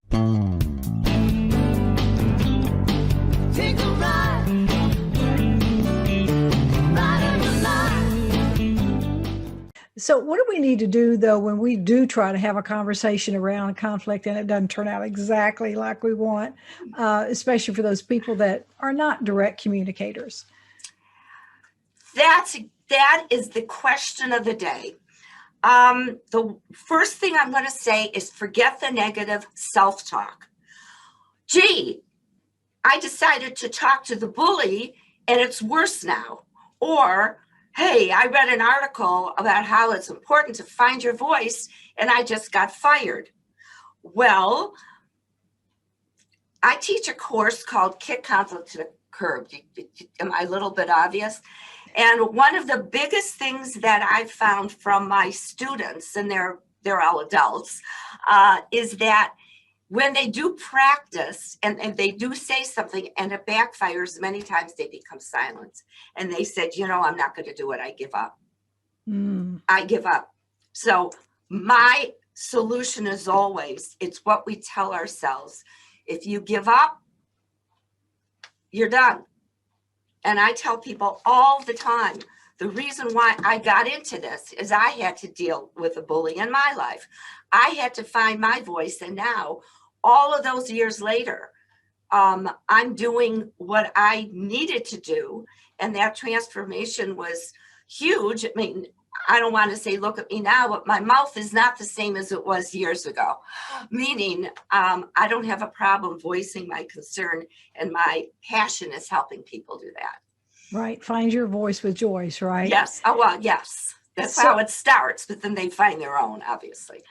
Take a ride, ride on the line. So what do we need to do, though, when we do try to have a conversation around conflict and it doesn't turn out exactly like we want, especially for those people that are not direct communicators? That is the question of the day. The first thing I'm going to say is forget the negative self-talk. Gee, I decided to talk to the bully and it's worse now. Or, hey, I read an article about how it's important to find your voice and I just got fired. Well, I teach a course called Kick Conflict to the Curb. Am I a little bit obvious? And one of the biggest things that I've found from my students, and they're all adults, is that when they do practice and they do say something and it backfires, many times they become silent. And they said, I'm not going to do it. I give up. I give up. So my solution is always, it's what we tell ourselves. If you give up, you're done. And I tell people all the time, the reason why I got into this is I had to deal with a bully in my life. I had to find my voice. And now, all of those years later, I'm doing what I needed to do. And that transformation was huge. I mean, I don't want to say, look at me now, but my mouth is not the same as it was years ago. Meaning, I don't have a problem voicing my concern, and my passion is helping people do that. Right. Find your voice with Joyce, right? Yes. Oh, well, yes. That's how it starts, but then they find their own, obviously.